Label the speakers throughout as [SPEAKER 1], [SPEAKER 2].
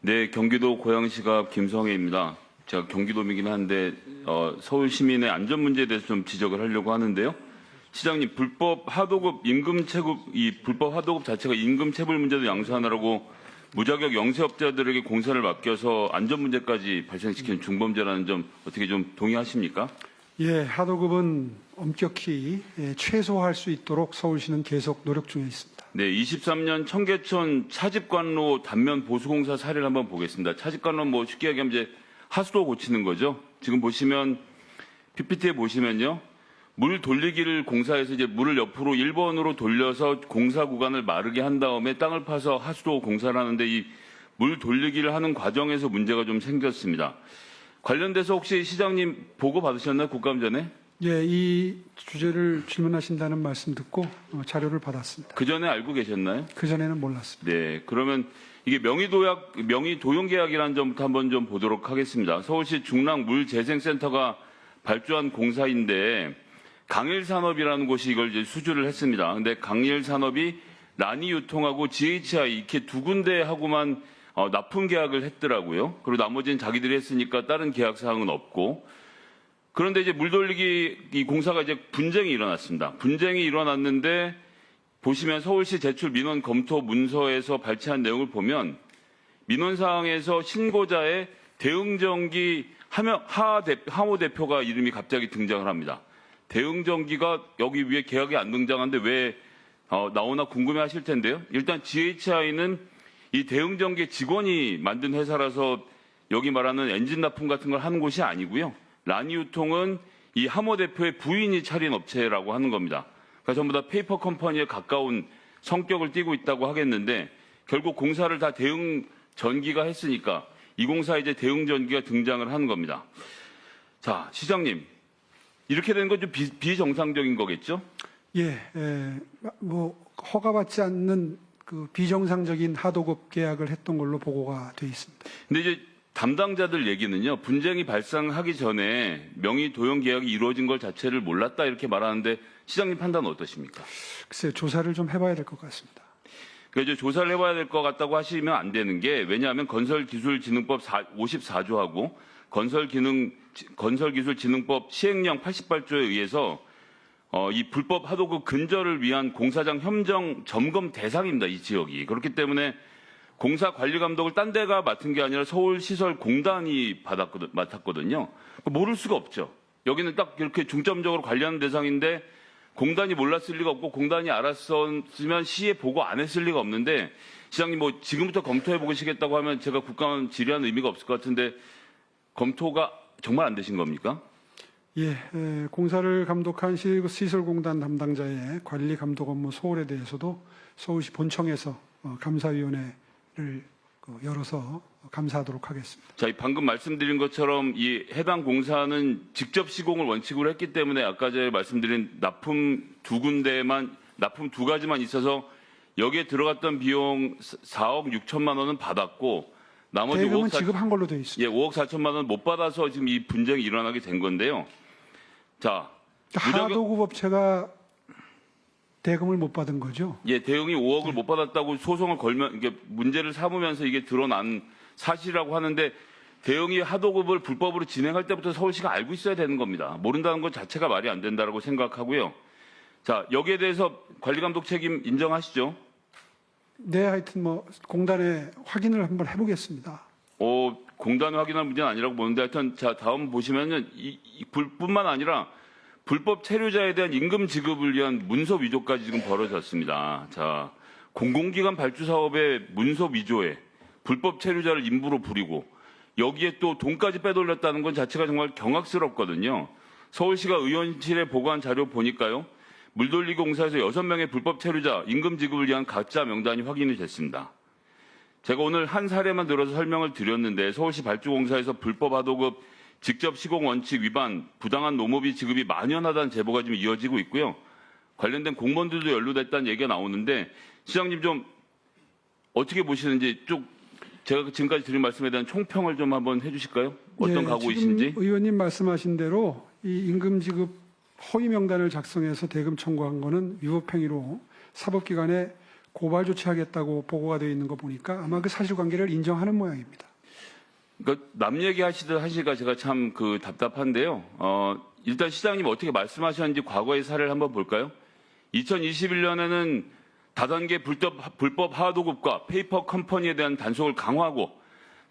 [SPEAKER 1] 네, 경기도 고양시갑 김성혜입니다. 제가 경기도민이긴 한데 서울 시민의 안전 문제에 대해서 좀 지적을 하려고 하는데요. 시장님, 불법 하도급 자체가 임금 체불 문제도 양수하느라고 무자격 영세업자들에게 공사를 맡겨서 안전 문제까지 발생시키는 중범죄라는 점 어떻게 좀 동의하십니까?
[SPEAKER 2] 예, 하도급은 엄격히 최소화할 수 있도록 서울시는 계속 노력 중에 있습니다.
[SPEAKER 1] 네, 23년 청계천 차집관로 단면 보수공사 사례를 한번 보겠습니다. 차집관로 뭐 쉽게 얘기하면 이제 하수도 고치는 거죠. 지금 보시면 PPT에 보시면요. 물 돌리기를 공사해서 이제 물을 옆으로 1번으로 돌려서 공사 구간을 마르게 한 다음에 땅을 파서 하수도 공사를 하는데 이 물 돌리기를 하는 과정에서 문제가 좀 생겼습니다. 관련돼서 혹시 시장님 보고 받으셨나요? 국감 전에?
[SPEAKER 2] 예, 이 주제를 질문하신다는 말씀 듣고 자료를 받았습니다.
[SPEAKER 1] 그 전에 알고 계셨나요?
[SPEAKER 2] 그전에는 몰랐습니다.
[SPEAKER 1] 네, 그러면 이게 명의도용계약이라는 점부터 한번 좀 보도록 하겠습니다. 서울시 중랑물재생센터가 발주한 공사인데 강일산업이라는 곳이 이걸 이제 수주를 했습니다. 근데 강일산업이 라니유통하고 GHI 이렇게 두 군데하고만 납품 계약을 했더라고요. 그리고 나머지는 자기들이 했으니까 다른 계약 사항은 없고. 그런데 이제 물 돌리기 이 공사가 이제 분쟁이 일어났습니다. 분쟁이 일어났는데 보시면 서울시 제출 민원 검토 문서에서 발췌한 내용을 보면 민원 사항에서 신고자의 대응전기 하모 대표가 이름이 갑자기 등장을 합니다. 대응전기가 여기 위에 계약에 안 등장하는데 왜 나오나 궁금해하실 텐데요. 일단 GHI는 이 대응전기 직원이 만든 회사라서 여기 말하는 엔진 납품 같은 걸 하는 곳이 아니고요. 라니유통은 이 하모 대표의 부인이 차린 업체라고 하는 겁니다. 그러니까 전부 다 페이퍼 컴퍼니에 가까운 성격을 띠고 있다고 하겠는데 결국 공사를 다 대응 전기가 했으니까 이 공사에 이제 대응 전기가 등장을 하는 겁니다. 자, 시장님. 이렇게 되는 건 좀 비정상적인 거겠죠?
[SPEAKER 2] 예, 뭐 허가받지 않는 그 비정상적인 하도급 계약을 했던 걸로 보고가 돼 있습니다.
[SPEAKER 1] 근데 이제 담당자들 얘기는요. 분쟁이 발생하기 전에 명의 도용 계약이 이루어진 걸 자체를 몰랐다 이렇게 말하는데 시장님 판단은 어떠십니까?
[SPEAKER 2] 글쎄요, 조사를 좀 해봐야 될 것 같습니다.
[SPEAKER 1] 그러니까 이제 조사를 해봐야 될 것 같다고 하시면 안 되는 게 왜냐하면 건설기술진흥법 54조하고 건설기술진흥법 시행령 88조에 의해서 이 불법 하도급 근절을 위한 공사장 협정 점검 대상입니다. 이 지역이. 그렇기 때문에 공사 관리 감독을 딴 데가 맡은 게 아니라 서울시설공단이 맡았거든요. 모를 수가 없죠. 여기는 딱 이렇게 중점적으로 관리하는 대상인데 공단이 몰랐을 리가 없고 공단이 알았으면 시에 보고 안 했을 리가 없는데 시장님 뭐 지금부터 검토해 보시겠다고 하면 제가 국감은 질의하는 의미가 없을 것 같은데 검토가 정말 안 되신 겁니까?
[SPEAKER 2] 예, 공사를 감독한 시설공단 담당자의 관리 감독 업무 소홀에 대해서도 서울시 본청에서 감사위원회를 열어서 감사하도록 하겠습니다.
[SPEAKER 1] 자, 방금 말씀드린 것처럼 이 해당 공사는 직접 시공을 원칙으로 했기 때문에 아까 제가 말씀드린 납품 두 가지만 있어서 여기에 들어갔던 비용 4억 6천만 원은 받았고 나머지
[SPEAKER 2] 대금은
[SPEAKER 1] 5억 4,
[SPEAKER 2] 지급한 걸로 되어 있습니다.
[SPEAKER 1] 예, 5억 4천만 원 못 받아서 지금 이 분쟁이 일어나게 된 건데요. 자,
[SPEAKER 2] 하도급 업체가 대금을 못 받은 거죠?
[SPEAKER 1] 예, 대응이 5억을 못 받았다고 소송을 걸면 이게 문제를 삼으면서 이게 드러난 사실이라고 하는데 대응이 하도급을 불법으로 진행할 때부터 서울시가 알고 있어야 되는 겁니다. 모른다는 것 자체가 말이 안 된다고 생각하고요. 자, 여기에 대해서 관리감독 책임 인정하시죠?
[SPEAKER 2] 네, 하여튼 뭐 공단에 확인을 한번 해보겠습니다.
[SPEAKER 1] 공단에 확인할 문제는 아니라고 보는데 하여튼 자, 다음 보시면은 뿐만 아니라 불법 체류자에 대한 임금 지급을 위한 문서 위조까지 지금 벌어졌습니다. 자, 공공기관 발주 사업의 문서 위조에 불법 체류자를 인부로 부리고 여기에 또 돈까지 빼돌렸다는 건 자체가 정말 경악스럽거든요. 서울시가 의원실에 보고한 자료 보니까요. 물돌리기 공사에서 6명의 불법 체류자 임금 지급을 위한 가짜 명단이 확인이 됐습니다. 제가 오늘 한 사례만 들어서 설명을 드렸는데 서울시 발주공사에서 불법 하도급 직접 시공 원칙 위반, 부당한 노무비 지급이 만연하다는 제보가 지금 이어지고 있고요. 관련된 공무원들도 연루됐다는 얘기가 나오는데 시장님 좀 어떻게 보시는지 쭉 제가 지금까지 드린 말씀에 대한 총평을 좀 한번 해주실까요? 어떤 각오이신지?
[SPEAKER 2] 지금 의원님 말씀하신 대로 이 임금 지급 허위 명단을 작성해서 대금 청구한 거는 위법 행위로 사법기관에 고발 조치하겠다고 보고가 되어 있는 거 보니까 아마 그 사실관계를 인정하는 모양입니다.
[SPEAKER 1] 그러니까 남 얘기하시듯 하시니까 제가 참 그 답답한데요. 일단 시장님 어떻게 말씀하셨는지 과거의 사례를 한번 볼까요? 2021년에는 다단계 불법 하도급과 페이퍼 컴퍼니에 대한 단속을 강화하고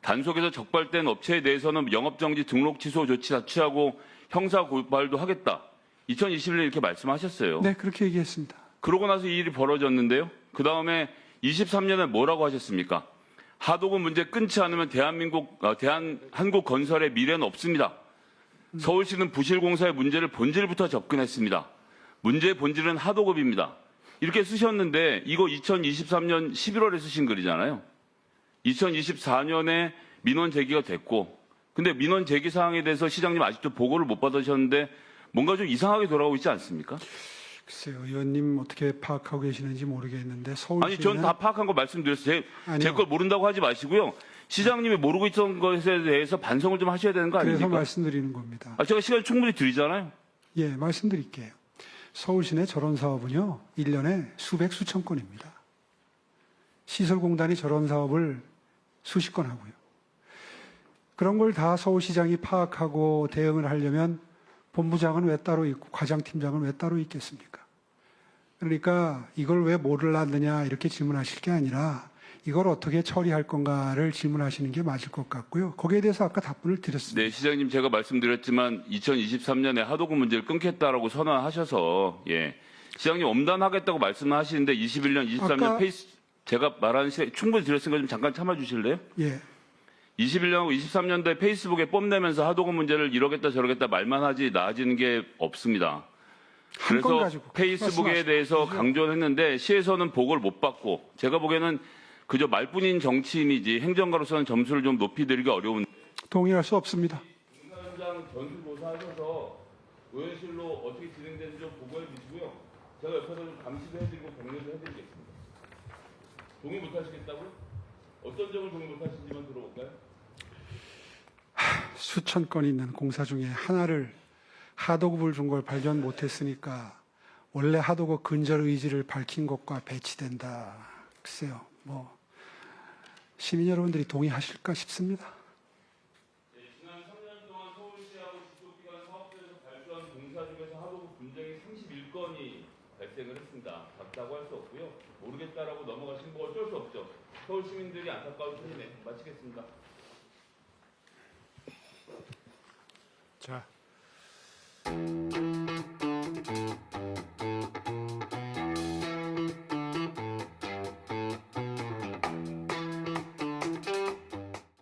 [SPEAKER 1] 단속에서 적발된 업체에 대해서는 영업정지 등록 취소 조치 자취하고 형사 고발도 하겠다. 2021년 이렇게 말씀하셨어요.
[SPEAKER 2] 네, 그렇게 얘기했습니다.
[SPEAKER 1] 그러고 나서 이 일이 벌어졌는데요. 그 다음에 23년에 뭐라고 하셨습니까? 하도급 문제 끊지 않으면 한국 건설의 미래는 없습니다. 서울시는 부실공사의 문제를 본질부터 접근했습니다. 문제의 본질은 하도급입니다. 이렇게 쓰셨는데 이거 2023년 11월에 쓰신 글이잖아요. 2024년에 민원 제기가 됐고 근데 민원 제기 사항에 대해서 시장님 아직도 보고를 못 받으셨는데 뭔가 좀 이상하게 돌아가고 있지 않습니까?
[SPEAKER 2] 글쎄요, 의원님 어떻게 파악하고 계시는지 모르겠는데 서울시는
[SPEAKER 1] 아니, 전 다 파악한 거 말씀드렸어요. 제 걸 모른다고 하지 마시고요. 시장님이 모르고 있던 것에 대해서 반성을 좀 하셔야 되는 거
[SPEAKER 2] 그래서
[SPEAKER 1] 아닙니까?
[SPEAKER 2] 말씀드리는 겁니다.
[SPEAKER 1] 제가 시간 충분히 드리잖아요.
[SPEAKER 2] 예, 말씀드릴게요. 서울시 내 저런 사업은요, 1년에 수백 수천 건입니다. 시설공단이 저런 사업을 수십 건 하고요. 그런 걸 다 서울시장이 파악하고 대응을 하려면 본부장은 왜 따로 있고 과장팀장은 왜 따로 있겠습니까? 그러니까 이걸 왜 몰랐느냐 이렇게 질문하실 게 아니라 이걸 어떻게 처리할 건가를 질문하시는 게 맞을 것 같고요. 거기에 대해서 아까 답변을 드렸습니다.
[SPEAKER 1] 네, 시장님 제가 말씀드렸지만 2023년에 하도급 문제를 끊겠다라고 선언하셔서 시장님 엄단하겠다고 말씀하시는데 21년, 23년 제가 말하는 시간 충분히 드렸으니까 좀 잠깐 참아 주실래요?
[SPEAKER 2] 예.
[SPEAKER 1] 21년하고 23년도에 페이스북에 뽐내면서 하도급 문제를 이러겠다 저러겠다 말만 하지 나아지는 게 없습니다.
[SPEAKER 2] 한 건
[SPEAKER 1] 그래서
[SPEAKER 2] 가지고
[SPEAKER 1] 페이스북에
[SPEAKER 2] 말씀하시죠.
[SPEAKER 1] 대해서 강조를 했는데 시에서는 보고를 못 받고 제가 보기에는 그저 말뿐인 정치인이지 행정가로서는 점수를 좀 높이 드리기 어려운.
[SPEAKER 2] 동의할 수 없습니다.
[SPEAKER 1] 공사현장 전수조사하셔서 의원실로 어떻게 진행되는지 좀 보고해 주시고요. 제가 옆에서 좀 감시도 해드리고 격려도 해드리겠습니다. 동의 못 하시겠다고요? 어떤 점을 동의 못 하시는지만 들어볼까요?
[SPEAKER 2] 수천 건 있는 공사 중에 하나를 하도급을 준 걸 발견 못했으니까 원래 하도급 근절 의지를 밝힌 것과 배치된다. 글쎄요, 시민 여러분들이 동의하실까 싶습니다.
[SPEAKER 1] 지난 3년 동안 서울시하고 직속기관 사업소에서 발주한 공사 중에서 하도급 분쟁이 31건이 발생을 했습니다. 같다고 할 수 없고요. 모르겠다라고 넘어가신 거 어쩔 수 없죠. 서울 시민들이 안타까운 편이네. 마치겠습니다.
[SPEAKER 2] 자.